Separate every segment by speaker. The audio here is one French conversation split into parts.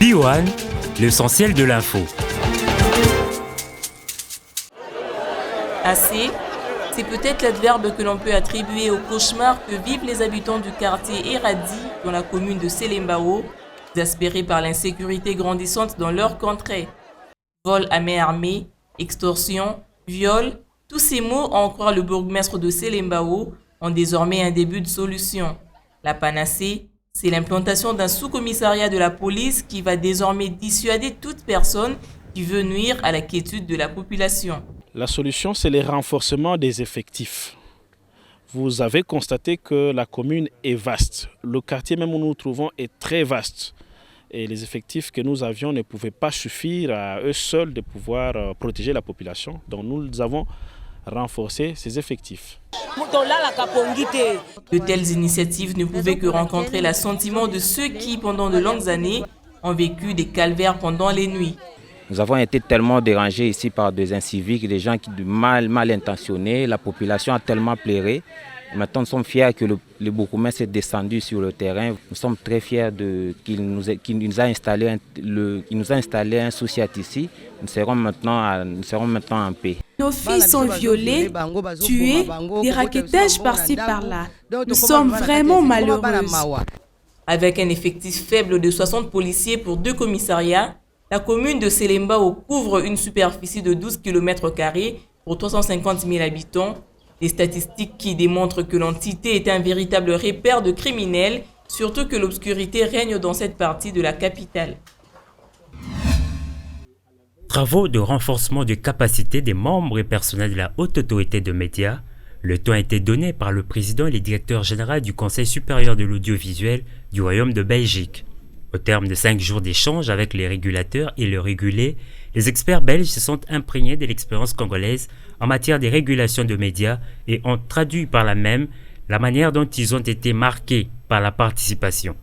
Speaker 1: B1, l'essentiel de l'info.
Speaker 2: Assez, c'est peut-être l'adverbe que l'on peut attribuer au cauchemar que vivent les habitants du quartier Eradi dans la commune de Selembao, exaspérés par l'insécurité grandissante dans leur contrée. Vol à main armée, extorsion, viol, tous ces mots, à en croire le bourgmestre de Selembao, ont désormais un début de solution. La panacée, c'est l'implantation d'un sous-commissariat de la police qui va désormais dissuader toute personne qui veut nuire à la quiétude de la population.
Speaker 3: La solution, c'est le renforcement des effectifs. Vous avez constaté que la commune est vaste. Le quartier même où nous nous trouvons est très vaste. Et les effectifs que nous avions ne pouvaient pas suffire à eux seuls de pouvoir protéger la population. Donc nous avons renforcé ces effectifs.
Speaker 2: De telles initiatives ne pouvaient que rencontrer l'assentiment de ceux qui, pendant de longues années, ont vécu des calvaires pendant les nuits.
Speaker 4: Nous avons été tellement dérangés ici par des inciviques, des gens qui mal intentionnés. La population a tellement pleuré. Maintenant, nous sommes fiers que le bourgmestre est descendu sur le terrain. Nous sommes très fiers qu'il nous a installé un sous-siat ici. Nous serons maintenant en paix.
Speaker 5: Nos filles sont violées, tuées, des raquettages par-ci par-là. Nous sommes vraiment malheureuses.
Speaker 2: Avec un effectif faible de 60 policiers pour 2 commissariats, la commune de Selembao couvre une superficie de 12 km² pour 350 000 habitants. Des statistiques qui démontrent que l'entité est un véritable repère de criminels, surtout que l'obscurité règne dans cette partie de la capitale.
Speaker 1: Travaux de renforcement de capacité des membres et personnels de la haute autorité de médias. Le temps a été donné par le président et le directeur général du Conseil supérieur de l'audiovisuel du Royaume de Belgique. Au terme de 5 jours d'échanges avec les régulateurs et le régulé, les experts belges se sont imprégnés de l'expérience congolaise en matière de régulation de médias et ont traduit par la même la manière dont ils ont été marqués par la participation.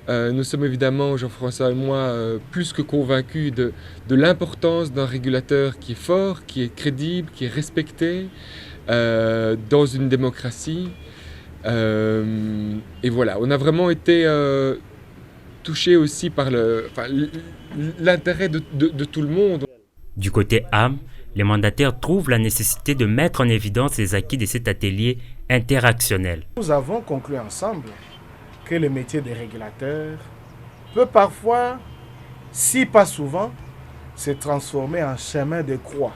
Speaker 6: Nous sommes évidemment, Jean-François et moi, plus que convaincus de l'importance d'un régulateur qui est fort, qui est crédible, qui est respecté dans une démocratie. Et voilà, on a vraiment été touché aussi par l'intérêt de tout le monde.
Speaker 1: Du côté âme, les mandataires trouvent la nécessité de mettre en évidence les acquis de cet atelier interactionnel.
Speaker 7: Nous avons conclu ensemble que le métier des régulateurs peut parfois, si pas souvent, se transformer en chemin de croix.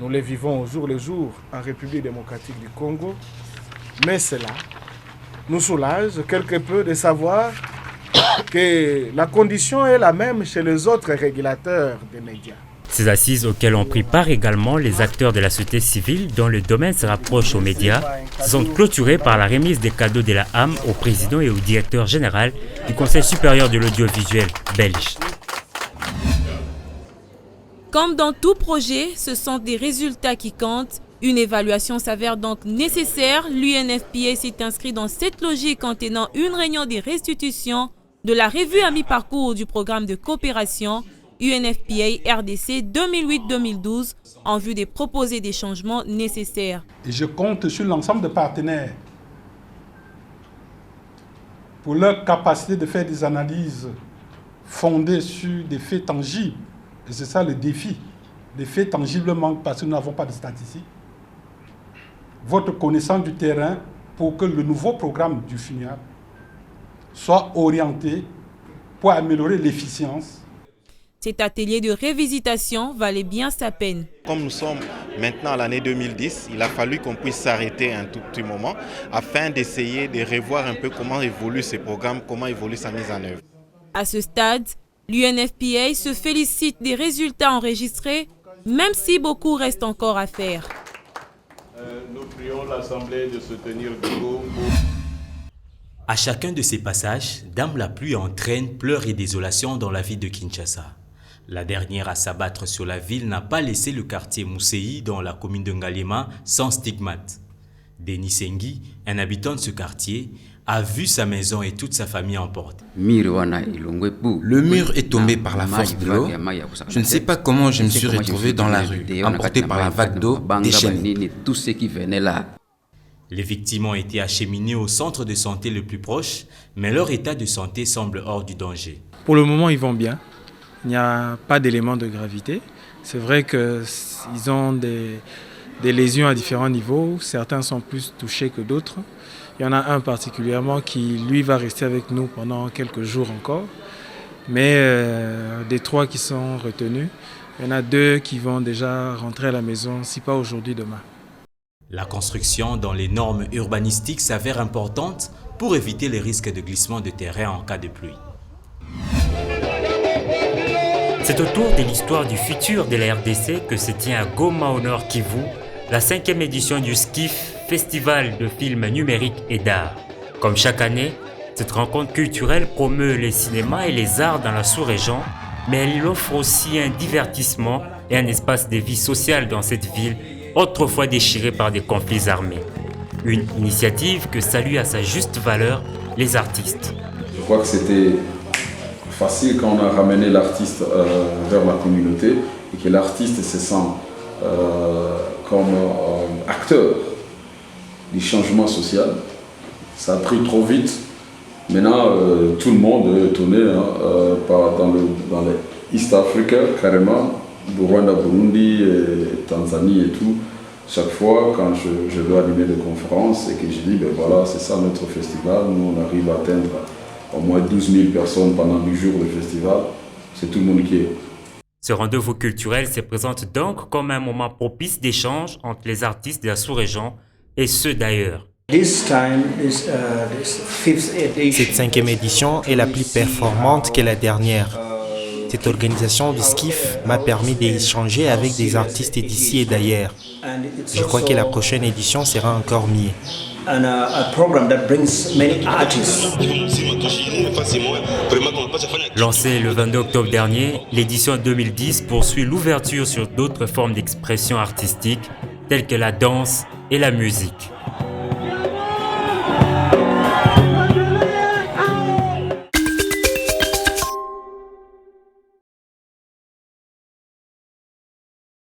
Speaker 7: Nous le vivons au jour le jour en République démocratique du Congo, mais cela nous soulage quelque peu de savoir que la condition est la même chez les autres régulateurs des médias.
Speaker 1: Ces assises auxquelles ont pris part également les acteurs de la société civile dont le domaine se rapproche aux médias sont clôturées par la remise des cadeaux de la AM au président et au directeur général du Conseil supérieur de l'audiovisuel belge.
Speaker 5: Comme dans tout projet, ce sont des résultats qui comptent. Une évaluation s'avère donc nécessaire. L'UNFPA s'est inscrit dans cette logique en tenant une réunion des restitutions de la revue à mi-parcours du programme de coopération UNFPA RDC 2008-2012 en vue de proposer des changements nécessaires.
Speaker 8: Et je compte sur l'ensemble des partenaires pour leur capacité de faire des analyses fondées sur des faits tangibles. Et c'est ça le défi. Les faits tangibles manquent parce que nous n'avons pas de statistiques. Votre connaissance du terrain pour que le nouveau programme du FINIAP soit orienté pour améliorer l'efficience.
Speaker 5: Cet atelier de révisitation valait bien sa peine.
Speaker 9: Comme nous sommes maintenant à l'année 2010, il a fallu qu'on puisse s'arrêter un tout petit moment afin d'essayer de revoir un peu comment évolue ce programme, comment évolue sa mise en œuvre.
Speaker 5: À ce stade, l'UNFPA se félicite des résultats enregistrés, même si beaucoup reste encore à faire.
Speaker 10: Nous prions l'Assemblée de se tenir debout.
Speaker 11: À chacun de ces passages, Dame la pluie entraîne pleurs et désolation dans la ville de Kinshasa. La dernière à s'abattre sur la ville n'a pas laissé le quartier Mousséi dans la commune de Ngalema sans stigmate. Denis Sengi, un habitant de ce quartier, a vu sa maison et toute sa famille emportée.
Speaker 12: Le mur est tombé par la force de l'eau. Je ne sais pas comment je me suis retrouvé dans la rue, emporté par la vague d'eau déchaînée.
Speaker 11: Les victimes ont été acheminées au centre de santé le plus proche, mais leur état de santé semble hors du danger.
Speaker 13: Pour le moment, ils vont bien. Il n'y a pas d'éléments de gravité. C'est vrai qu'ils ont des lésions à différents niveaux. Certains sont plus touchés que d'autres. Il y en a un particulièrement qui, lui, va rester avec nous pendant quelques jours encore. Mais des 3 qui sont retenus, il y en a 2 qui vont déjà rentrer à la maison, si pas aujourd'hui, demain.
Speaker 11: La construction dans les normes urbanistiques s'avère importante pour éviter les risques de glissement de terrain en cas de pluie.
Speaker 1: C'est autour de l'histoire du futur de la RDC que se tient à Goma au Nord Kivu, la 5e édition du SKIF, Festival de films numériques et d'art. Comme chaque année, cette rencontre culturelle promeut les cinémas et les arts dans la sous-région, mais elle offre aussi un divertissement et un espace de vie sociale dans cette ville autrefois déchirée par des conflits armés. Une initiative que saluent à sa juste valeur les artistes.
Speaker 14: Je crois que c'était facile quand on a ramené l'artiste vers la communauté et que l'artiste se sent comme acteur du changement social. Ça a pris trop vite. Maintenant, tout le monde est étonné dans les East Africa, carrément, Rwanda, Burundi, et Tanzanie et tout. Chaque fois, quand je dois animer des conférences et que je dis, ben voilà, c'est ça notre festival, nous on arrive à atteindre au moins 12 000 personnes pendant 10 jours de festival, c'est tout le monde qui est.
Speaker 1: Ce rendez-vous culturel se présente donc comme un moment propice d'échange entre les artistes de la sous-région et ceux d'ailleurs.
Speaker 15: Cette 5e édition est la plus performante que la dernière. Cette organisation du SKIF m'a permis d'échanger avec des artistes d'ici et d'ailleurs. Je crois que la prochaine édition sera encore mieux.
Speaker 1: Lancée le 22 octobre dernier, l'édition 2010 poursuit l'ouverture sur d'autres formes d'expression artistique telles que la danse et la musique.